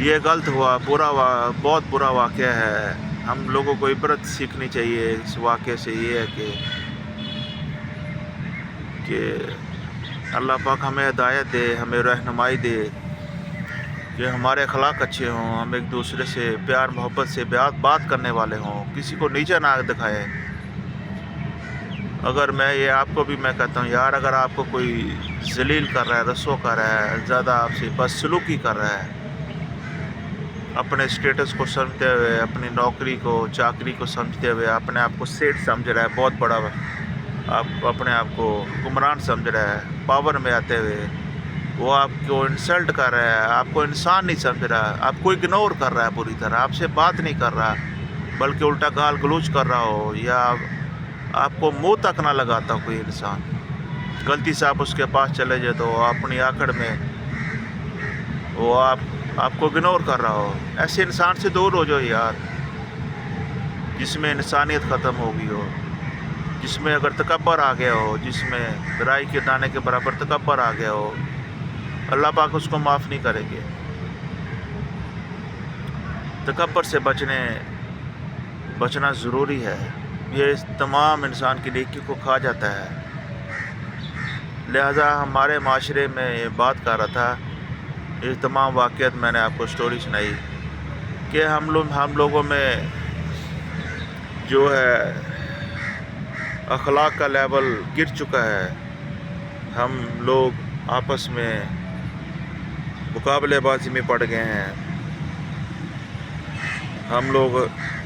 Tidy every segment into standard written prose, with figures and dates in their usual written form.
یہ غلط ہوا، بہت برا واقعہ ہے. ہم لوگوں کو عبرت سیکھنی چاہیے اس واقعے سے. یہ ہے کہ اللہ پاک ہمیں ہدایت دے، ہمیں رہنمائی دے کہ ہمارے اخلاق اچھے ہوں، ہم ایک دوسرے سے پیار محبت سے بات کرنے والے ہوں، کسی کو نیچا نہ دکھائیں. اگر یہ آپ کو بھی میں کہتا ہوں یار، اگر آپ کو کوئی ذلیل کر رہا ہے، رسوا کر رہا ہے، زیادہ آپ سے بدسلوکی کر رہا ہے، اپنے اسٹیٹس کو سمجھتے ہوئے، اپنی نوکری کو چاکری کو سمجھتے ہوئے، اپنے آپ کو سیٹ سمجھ رہا ہے، بہت بڑا، آپ اپنے آپ کو حکمران سمجھ رہا ہے، پاور میں آتے ہوئے وہ آپ کو انسلٹ کر رہا ہے، آپ کو انسان نہیں سمجھ رہا، آپ کو اگنور کر رہا ہے پوری طرح، آپ سے بات نہیں کر رہا بلکہ الٹا گال گلوچ کر رہا ہو، یا آپ کو منہ تک نہ لگاتا کوئی انسان، غلطی سے آپ اس کے پاس چلے جائے تو اپنی آکڑ میں وہ آپ کو اگنور کر رہا ہو، ایسے انسان سے دور ہو جاؤ یار، جس میں انسانیت ختم ہو گئی ہو، جس میں اگر تکبر آ گیا ہو، جس میں رائی کے دانے کے برابر تکبر آ گیا ہو، اللہ پاک اس کو معاف نہیں کریں گے. تکبر سے بچنا ضروری ہے، یہ تمام انسان کی نیکی کو کھا جاتا ہے. لہٰذا ہمارے معاشرے میں یہ بات کر رہا تھا، یہ تمام واقعات میں نے آپ کو سٹوری سنائی کہ ہم لوگوں میں جو ہے اخلاق کا لیول گر چکا ہے. ہم لوگ آپس میں مقابلے بازی میں پڑ گئے ہیں. ہم لوگ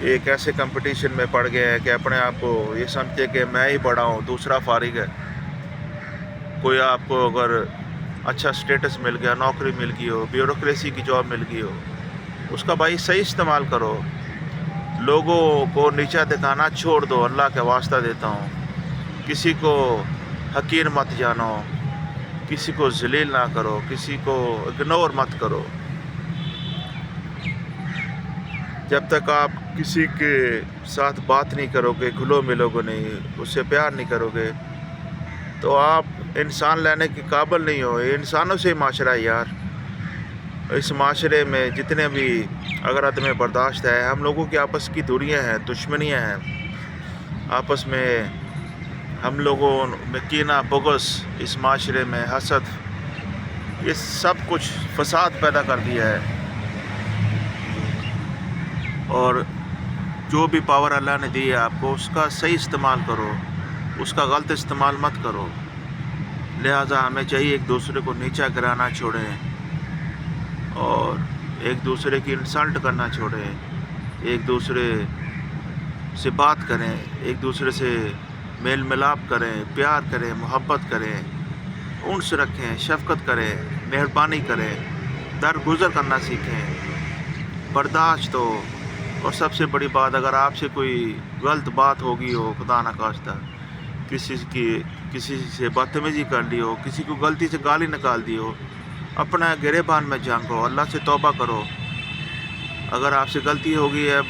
ایک ایسے کمپٹیشن میں پڑ گئے ہیں کہ اپنے آپ کو یہ سمجھتے کہ میں ہی بڑا ہوں، دوسرا فارغ ہے. کوئی آپ کو اگر اچھا سٹیٹس مل گیا، نوکری مل گئی ہو، بیوروکریسی کی جاب مل گئی ہو، اس کا بھائی صحیح استعمال کرو. لوگوں کو نیچا دکھانا چھوڑ دو، اللہ کا واسطہ دیتا ہوں. کسی کو حقیر مت جانو، کسی کو ذلیل نہ کرو، کسی کو اگنور مت کرو. جب تک آپ کسی کے ساتھ بات نہیں کرو گے، گھلو ملو گے نہیں، اس سے پیار نہیں کرو گے، تو آپ انسان لینے کے قابل نہیں ہو. یہ انسانوں سے معاشرہ ہے یار. اس معاشرے میں جتنے بھی اگر عدم برداشت ہے، ہم لوگوں کی آپس کی دوریاں ہیں، دشمنیاں ہیں، آپس میں ہم لوگوں میں کینہ بغض، اس معاشرے میں حسد، یہ سب کچھ فساد پیدا کر دیا ہے. اور جو بھی پاور اللہ نے دی ہے آپ کو، اس کا صحیح استعمال کرو، اس کا غلط استعمال مت کرو. لہٰذا ہمیں چاہیے ایک دوسرے کو نیچا گرانا چھوڑیں، اور ایک دوسرے کی انسلٹ کرنا چھوڑیں، ایک دوسرے سے بات کریں، ایک دوسرے سے میل ملاپ کریں، پیار کریں، محبت کریں، انس رکھیں، شفقت کریں، مہربانی کریں، درگزر کرنا سیکھیں، برداشت ہو. اور سب سے بڑی بات، اگر آپ سے کوئی غلط بات ہوگی ہو، خدا نخواستہ کسی سے بدتمیزی کر لی ہو، کسی کو غلطی سے گالی نکال دی ہو، اپنا گریبان میں جھانکو، اللہ سے توبہ کرو. اگر آپ سے غلطی ہوگی ہے،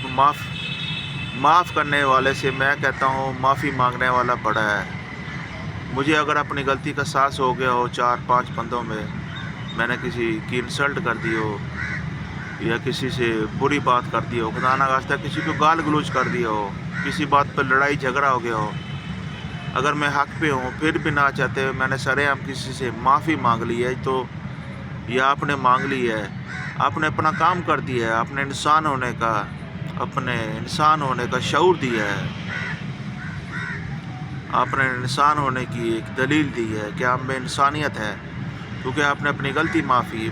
معاف کرنے والے سے میں کہتا ہوں معافی مانگنے والا بڑا ہے. مجھے اگر اپنی غلطی کا احساس ہو گیا ہو، 4-5 بندوں میں نے کسی کی انسلٹ کر دی ہو، یا کسی سے بری بات کر دی ہو، خدا نخواستہ کسی کو گال گلوچ کر دیا ہو، کسی بات پر لڑائی جھگڑا ہو گیا ہو، اگر میں حق پہ ہوں پھر بھی نہ چاہتے ہوئے میں نے سرے عام کسی سے معافی مانگ لی ہے، تو یہ آپ نے مانگ لی ہے، آپ نے اپنا کام کر دیا ہے، آپ نے اپنے انسان ہونے کا شعور دیا ہے، آپ نے انسان ہونے کی ایک دلیل دی ہے کہ آپ میں انسانیت ہے، کیونکہ آپ نے اپنی غلطی معافی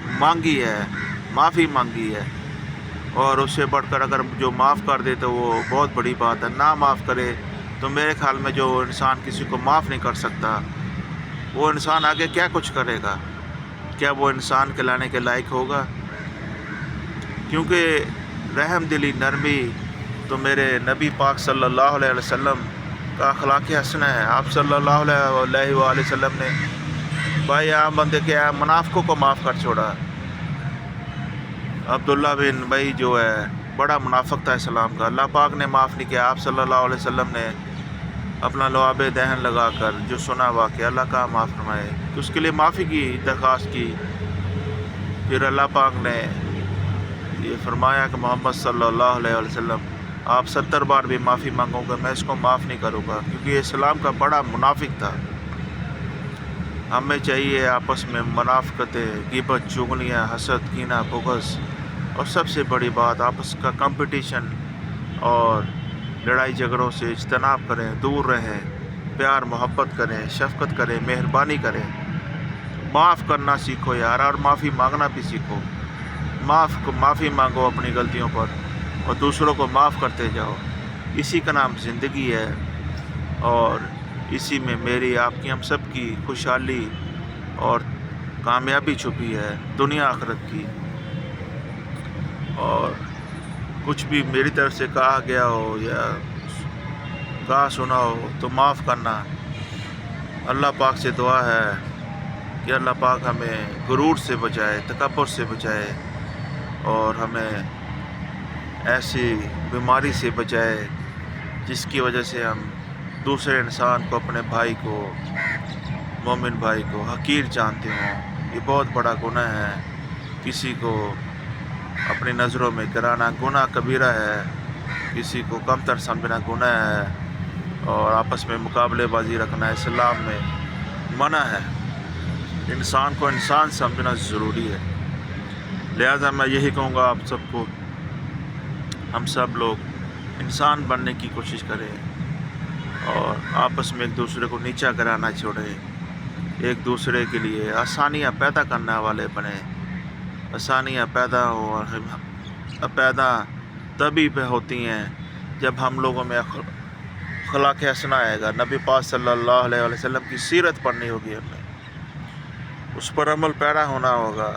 مانگی ہے. اور اس سے بڑھ کر اگر جو معاف کر دے تو وہ بہت بڑی بات ہے. نہ معاف کرے تو میرے خیال میں جو انسان کسی کو معاف نہیں کر سکتا، وہ انسان آگے کیا کچھ کرے گا؟ کیا وہ انسان کہلانے کے لائق ہوگا؟ کیونکہ رحم دلی، نرمی تو میرے نبی پاک صلی اللہ علیہ وسلم کا اخلاق حسنہ ہے. آپ صلی اللہ علیہ وآلہ وسلم نے بھائی عام بندے کے منافقوں کو معاف کر چھوڑا. عبداللہ بن بھائی جو ہے بڑا منافق تھا اسلام کا، اللہ پاک نے معاف نہیں کیا. آپ صلی اللہ علیہ وسلم نے اپنا لعاب دہن لگا کر جو سنا واقعہ، اللہ کا معاف فرمائے، تو اس کے لیے معافی کی درخواست کی. پھر اللہ پاک نے یہ فرمایا کہ محمد صلی اللہ علیہ وسلم آپ 70 بار بھی معافی مانگو گے میں اس کو معاف نہیں کروں گا، کیونکہ یہ اسلام کا بڑا منافق تھا۔ ہمیں چاہیے آپس میں منافقتیں، غیبت، چغلیاں، حسد، کینہ، بغض، اور سب سے بڑی بات آپس کا کمپٹیشن اور لڑائی جھگڑوں سے اجتناب کریں، دور رہیں، پیار محبت کریں، شفقت کریں، مہربانی کریں، معاف کرنا سیکھو یار، اور معافی مانگنا بھی سیکھو۔ معافی مانگو اپنی غلطیوں پر اور دوسروں کو معاف کرتے جاؤ، اسی کا نام زندگی ہے، اور اسی میں میری آپ کی ہم سب کی خوشحالی اور کامیابی چھپی ہے، دنیا آخرت کی۔ اور کچھ بھی میری طرف سے کہا گیا ہو یا کہا سنا ہو تو معاف کرنا۔ اللہ پاک سے دعا ہے کہ اللہ پاک ہمیں غرور سے بچائے، تکبر سے بچائے، اور ہمیں ایسی بیماری سے بچائے جس کی وجہ سے ہم دوسرے انسان کو، اپنے بھائی کو، مومن بھائی کو حقیر جانتے ہوں۔ یہ بہت بڑا گناہ ہے، کسی کو اپنی نظروں میں گرانا گناہ کبیرہ ہے، کسی کو کمتر سمجھنا گناہ ہے، اور آپس میں مقابلے بازی رکھنا اسلام میں منع ہے۔ انسان کو انسان سمجھنا ضروری ہے۔ لہذا میں یہی کہوں گا آپ سب کو، ہم سب لوگ انسان بننے کی کوشش کریں اور آپس میں ایک دوسرے کو نیچا گرانا چھوڑیں، ایک دوسرے کے لیے آسانیاں پیدا کرنے والے بنیں۔ آسانیاں پیدا تبھی پہ ہوتی ہیں جب ہم لوگوں میں اخلاق حسنہ آئے گا۔ نبی پاک صلی اللہ علیہ وسلم کی سیرت پڑھنی ہوگی ہمیں، اس پر عمل پیرا ہونا ہوگا،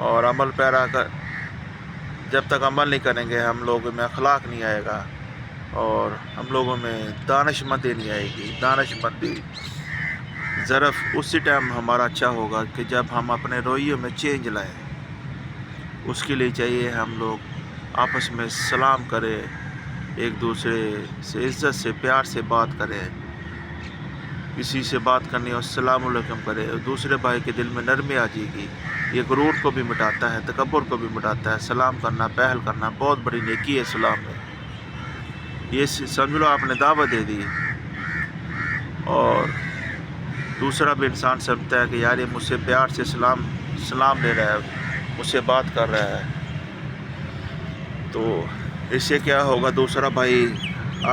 اور عمل پیرا جب تک عمل نہیں کریں گے ہم لوگوں میں اخلاق نہیں آئے گا، اور ہم لوگوں میں دانش مندی نہیں آئے گی۔ دانش مندی ظرف اسی ٹائم ہمارا اچھا ہوگا کہ جب ہم اپنے رویوں میں چینج لائیں۔ اس کے لیے چاہیے ہم لوگ آپس میں سلام کریں، ایک دوسرے سے عزت سے پیار سے بات کریں، کسی سے بات کرنی ہو السلام علیکم کرے، دوسرے بھائی کے دل میں نرمی آ جائے گی۔ یہ غرور کو بھی مٹاتا ہے، تکبر کو بھی مٹاتا ہے۔ سلام کرنا، پہل کرنا بہت بڑی نیکی ہے اسلام میں۔ یہ سمجھ لو آپ نے دعوت دے دی، اور دوسرا بھی انسان سمجھتا ہے کہ یار یہ مجھ سے پیار سے سلام لے رہا ہے، مجھ سے بات کر رہا ہے، تو اس سے کیا ہوگا، دوسرا بھائی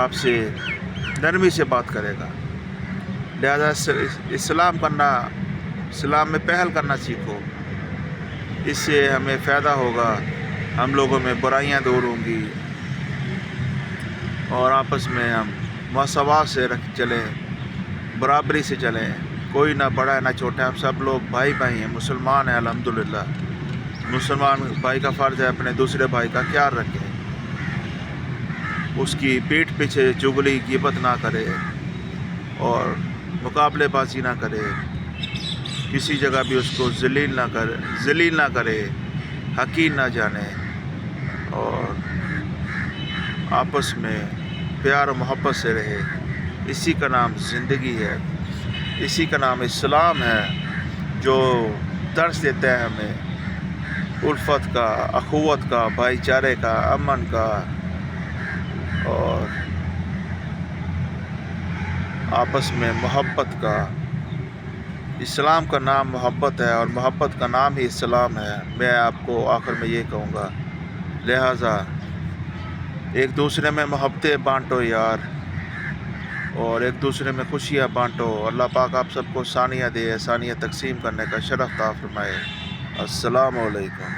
آپ سے نرمی سے بات کرے گا۔ لہذا اسلام میں پہل کرنا سیکھو، اس سے ہمیں فائدہ ہوگا، ہم لوگوں میں برائیاں دور ہوں گی، اور آپس میں ہم مساوات سے چلیں، برابری سے چلیں، کوئی نہ بڑا ہے نہ چھوٹا ہے، ہم سب لوگ بھائی ہیں، مسلمان ہیں الحمدللہ۔ مسلمان بھائی کا فرض ہے اپنے دوسرے بھائی کا خیال رکھے، اس کی پیٹھ پیچھے چغلی غیبت نہ کرے، اور مقابلے بازی نہ کرے، کسی جگہ بھی اس کو ذلیل نہ کرے، حقیر نہ جانے، اور آپس میں پیار و محبت سے رہے۔ اسی کا نام زندگی ہے، اسی کا نام اسلام ہے، جو درس دیتا ہے ہمیں الفت کا، اخوت کا، بھائی چارے کا، امن کا، اور آپس میں محبت کا۔ اسلام کا نام محبت ہے، اور محبت کا نام ہی اسلام ہے۔ میں آپ کو آخر میں یہ کہوں گا، لہٰذا ایک دوسرے میں محبتیں بانٹو یار، اور ایک دوسرے میں خوشیاں بانٹو۔ اللہ پاک آپ سب کو ثانیہ دے، ثانیہ تقسیم کرنے کا شرف عطا فرمائے۔ السلام علیکم۔